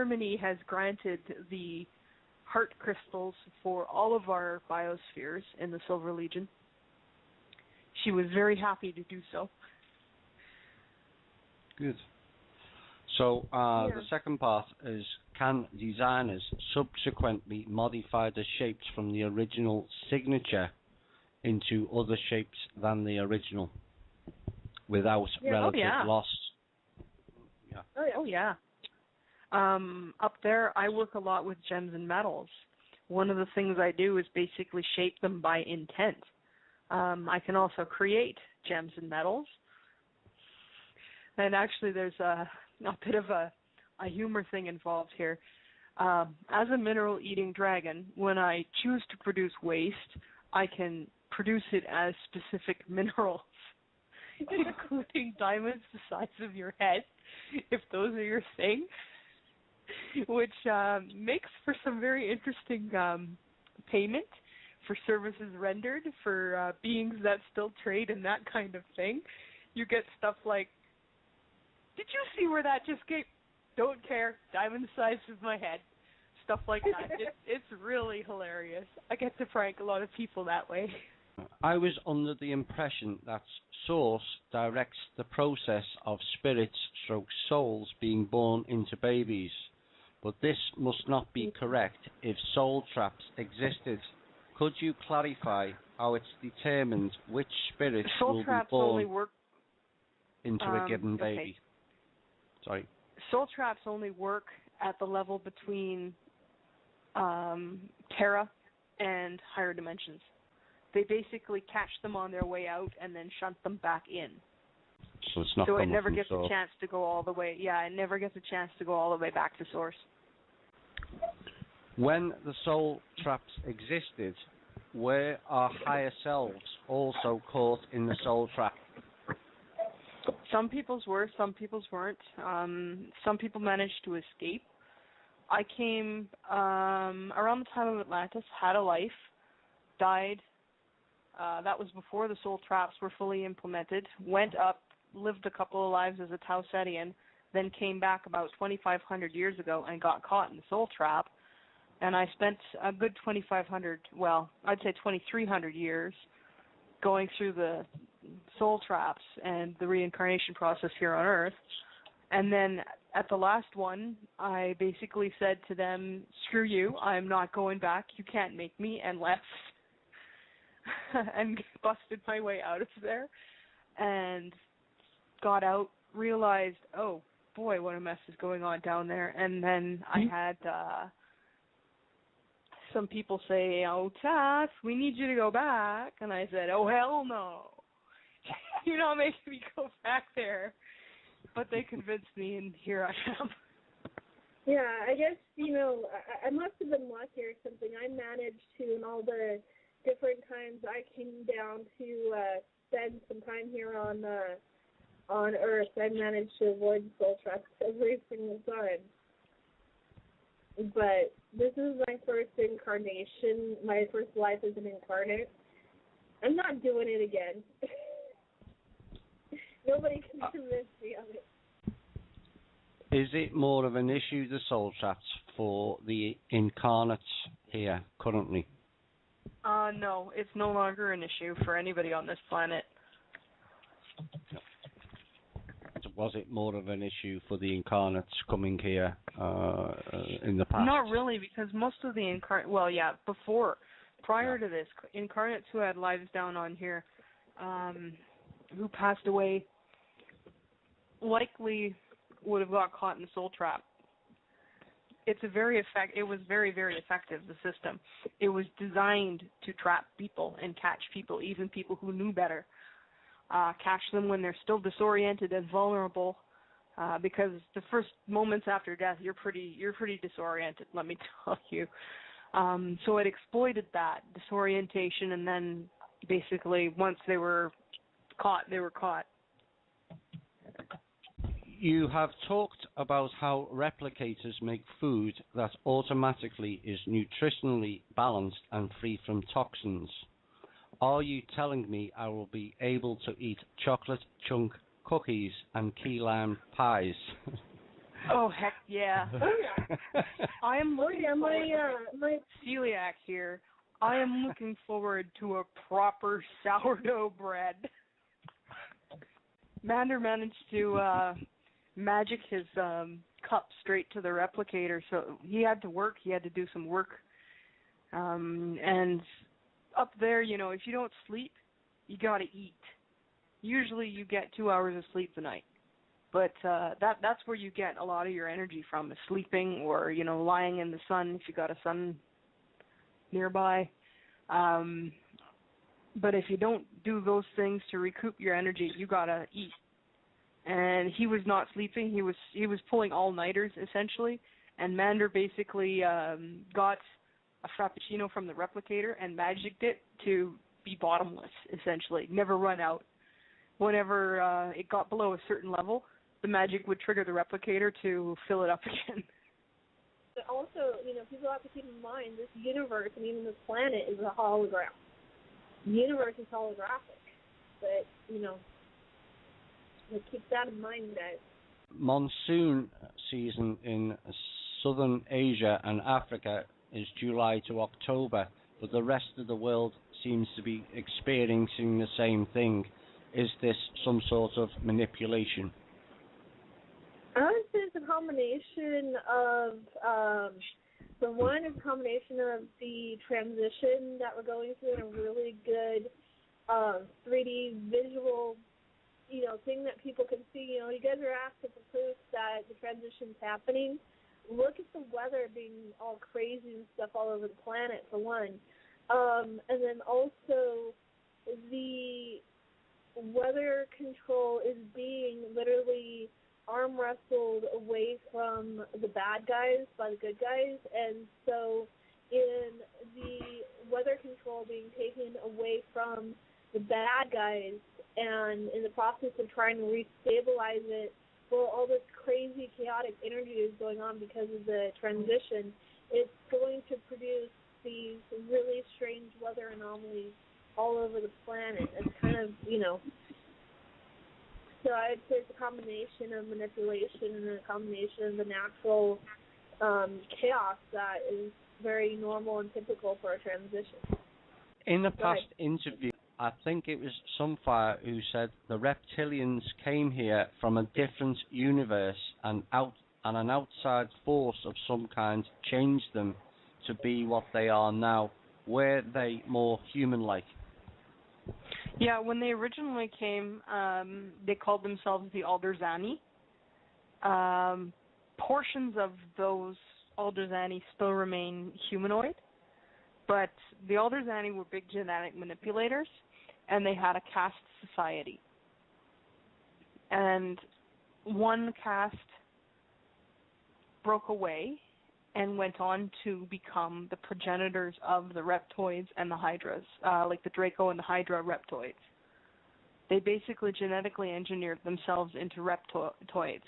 Germany has granted the heart crystals for all of our biospheres in the Silver Legion. She was very happy to do so. Good. So the second part is, can designers subsequently modify the shapes from the original signature into other shapes than the original without relative loss? Yeah. Oh yeah. Up there, I work a lot with gems and metals. One of the things I do is basically shape them by intent. I can also create gems and metals. And actually, there's a bit of a humor thing involved here. As a mineral-eating dragon, when I choose to produce waste, I can produce it as specific minerals, including diamonds the size of your head, if those are your thing, which makes for some very interesting payment for services rendered for beings that still trade and that kind of thing. You get stuff like, did you see where that just came? Don't care. Diamond the size of my head. Stuff like that. It's really hilarious. I get to prank a lot of people that way. I was under the impression that Source directs the process of spirits/souls being born into babies, but this must not be correct if soul traps existed. Could you clarify how it's determined which spirits will be born into a given baby? Okay. Sorry. Soul traps only work at the level between Terra and higher dimensions. They basically catch them on their way out and then shunt them back in. So it's not. So it never gets a chance to go all the way. Yeah, it never gets a chance to go all the way back to Source. When the soul traps existed, were our higher selves also caught in the soul trap? Some people's were, some people's weren't. Some people managed to escape. I came around the time of Atlantis, had a life, died. That was before the soul traps were fully implemented. Went up, lived a couple of lives as a Tau Cetian, then came back about 2,500 years ago and got caught in the soul trap. And I spent a good 2,500, well, I'd say 2,300 years going through the soul traps and the reincarnation process here on Earth. And then at the last one, I basically said to them, screw you, I'm not going back, you can't make me, and left. And busted my way out of there. And got out, realized, oh boy, what a mess is going on down there. And then I had some people say, oh, Tath, we need you to go back. And I said, oh, hell no. You're not making me go back there. But they convinced me, and here I am. Yeah, I guess, I must have been lucky or something. I managed to, in all the different times I came down to spend some time here on Earth, I managed to avoid soul traps every single time. But this is my first incarnation, my first life as an incarnate. I'm not doing it again. Nobody can convince me of it. Is it more of an issue, the soul traps, for the incarnates here currently? No, it's no longer an issue for anybody on this planet. Was it more of an issue for the incarnates coming here in the past? Not really, because most of the prior to this, incarnates who had lives down on here, who passed away, likely would have got caught in the soul trap. It was very, very effective, the system. It was designed to trap people and catch people, even people who knew better. Catch them when they're still disoriented and vulnerable, because the first moments after death, you're pretty disoriented, let me tell you. So it exploited that disorientation, and then basically once they were caught, they were caught. You have talked about how replicators make food that automatically is nutritionally balanced and free from toxins. Are you telling me I will be able to eat chocolate chunk cookies and key lime pies? Oh, heck yeah. Oh, yeah. I am looking my celiac here. I am looking forward to a proper sourdough bread. Mander managed to magic his cup straight to the replicator, so he had to work. He had to do some work. And up there, you know, if you don't sleep, you got to eat. Usually you get 2 hours of sleep a night. But that's where you get a lot of your energy from, is sleeping or, you know, lying in the sun if you got a sun nearby. But if you don't do those things to recoup your energy, you got to eat. And he was not sleeping. He was pulling all-nighters, essentially. And Mander basically got a frappuccino from the replicator and magicked it to be bottomless, essentially, never run out. Whenever it got below a certain level, the magic would trigger the replicator to fill it up again. But also, you know, people have to keep in mind this universe and even this planet is a hologram. The universe is holographic. But, you know, keep that in mind, guys. Monsoon season in southern Asia and Africa is July to October, but the rest of the world seems to be experiencing the same thing. Is this some sort of manipulation? I would say it's a combination of, for one, it's a combination of the transition that we're going through and a really good 3D visual, you know, thing that people can see. You know, you guys are asking for proof that the transition's happening. Look at the weather being all crazy and stuff all over the planet, for one. And then also the weather control is being literally arm wrestled away from the bad guys by the good guys. And so in the weather control being taken away from the bad guys and in the process of trying to restabilize it, well, all this crazy chaotic energy is going on because of the transition. It's going to produce these really strange weather anomalies all over the planet. It's kind of, you know, so I'd say it's a combination of manipulation and a combination of the natural chaos that is very normal and typical for a transition. In the past interview, I think it was SUNFIRE who said the reptilians came here from a different universe and an outside force of some kind changed them to be what they are now. Were they more human-like? Yeah, when they originally came, they called themselves the Alderzani. Portions of those Alderzani still remain humanoid, but the Alderzani were big genetic manipulators, and they had a caste society. And one caste broke away and went on to become the progenitors of the reptoids and the hydras, like the Draco and the Hydra reptoids. They basically genetically engineered themselves into reptoids.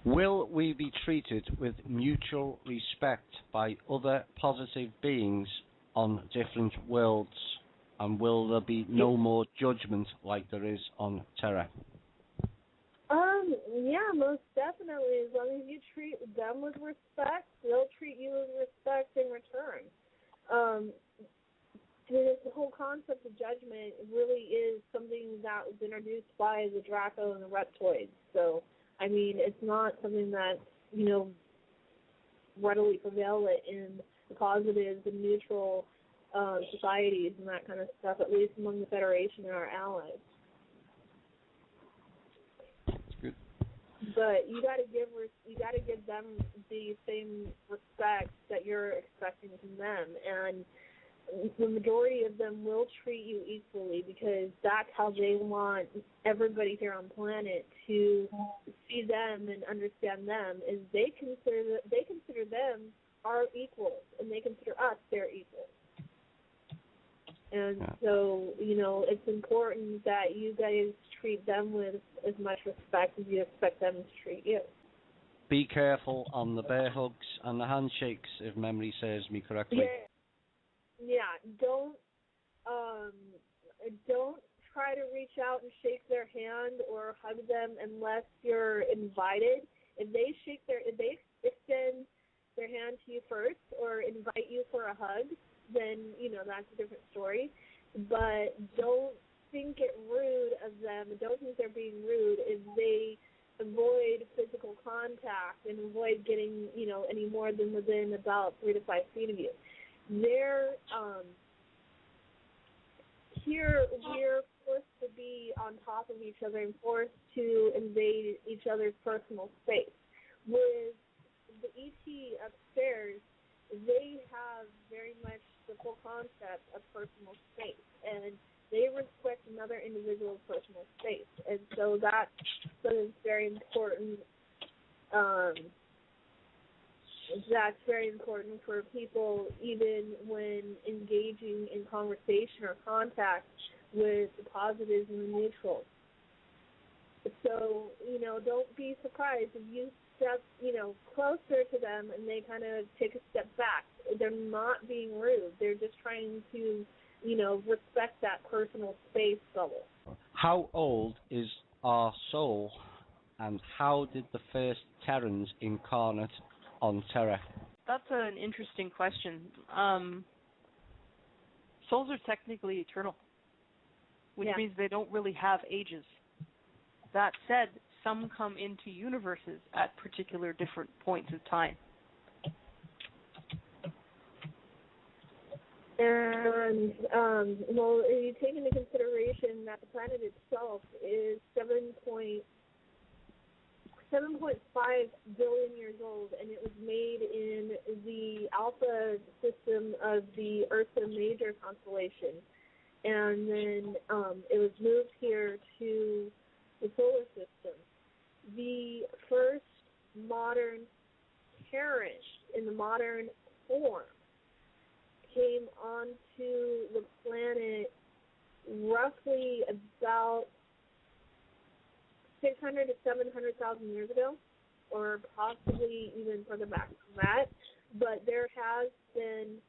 Will we be treated with mutual respect by other positive beings on different worlds? And will there be no more judgment like there is on Terra? Yeah, most definitely. As long as you treat them with respect, they'll treat you with respect in return. The whole concept of judgment really is something that was introduced by the Draco and the reptoids. So, I mean, it's not something that's, you know, readily prevalent in the positives and neutral societies and that kind of stuff, at least among the Federation and our allies. Good. But you got to give them the same respect that you're expecting from them, and the majority of them will treat you equally because that's how they want everybody here on planet to see them and understand them. Is they consider them our equals, and they consider us their equals. And so, you know, it's important that you guys treat them with as much respect as you expect them to treat you. Be careful on the bear hugs and the handshakes, if memory serves me correctly. Yeah. Don't try to reach out and shake their hand or hug them unless you're invited. If they extend their hand to you first or invite you for a hug, then, that's a different story. But don't think it rude of them, don't think they're being rude if they avoid physical contact and avoid getting, any more than within about 3 to 5 feet of you. Here we're forced to be on top of each other and forced to invade each other's personal space. With the ET upstairs, they have very much the full concept of personal space, and they respect another individual's personal space. And so that's very important. That's very important for people, even when engaging in conversation or contact with the positives and the neutrals. So, don't be surprised if you step, closer to them and they kind of take a step back. They're not being rude. They're just trying to, respect that personal space bubble. How old is our soul, and how did the first Terrans incarnate on Terra? That's an interesting question. Souls are technically eternal, which means they don't really have ages. That said, some come into universes at particular different points of time. And, you take into consideration that the planet itself is 7.5 billion years old, and it was made in the alpha system of the Ursa Major constellation. And then it was moved here to the solar system. The first modern Terran in the modern form came onto the planet roughly about 600 to 700,000 years ago, or possibly even further back from that. But there has been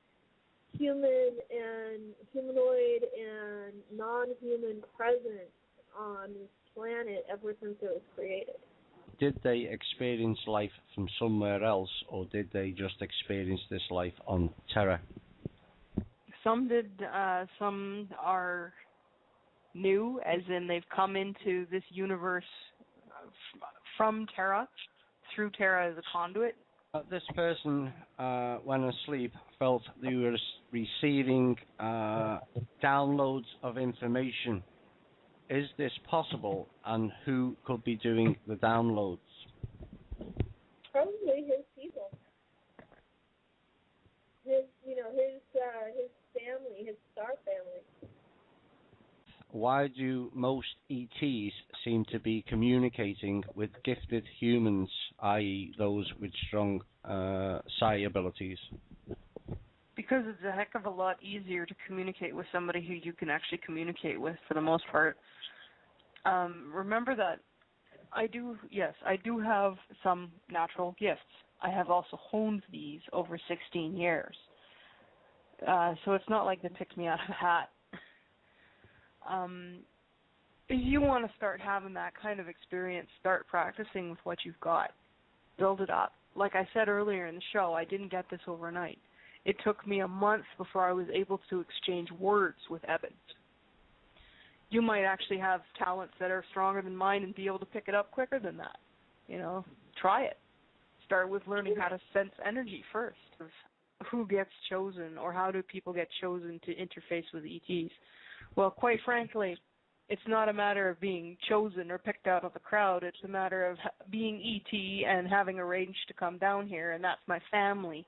human and humanoid and non-human presence on this planet ever since it was created. Did they experience life from somewhere else, or did they just experience this life on Terra? Some did. Some are new, as in they've come into this universe from Terra, through Terra as a conduit. This person, when asleep, felt they were receiving downloads of information. Is this possible, and who could be doing the downloads? Probably his people. His family, his star family. Why do most ETs seem to be communicating with gifted humans, i.e. those with strong psi abilities? Because it's a heck of a lot easier to communicate with somebody who you can actually communicate with for the most part. Remember that I do have some natural gifts. I have also honed these over 16 years. So it's not like they picked me out of a hat. If you want to start having that kind of experience, start practicing with what you've got. Build it up. Like I said earlier in the show, I didn't get this overnight. It took me a month before I was able to exchange words with Eben. You might actually have talents that are stronger than mine and be able to pick it up quicker than that. Try it. Start with learning how to sense energy first. Who gets chosen, or how do people get chosen to interface with ETs? Well, quite frankly, it's not a matter of being chosen or picked out of the crowd. It's a matter of being ET and having arranged to come down here, and that's my family.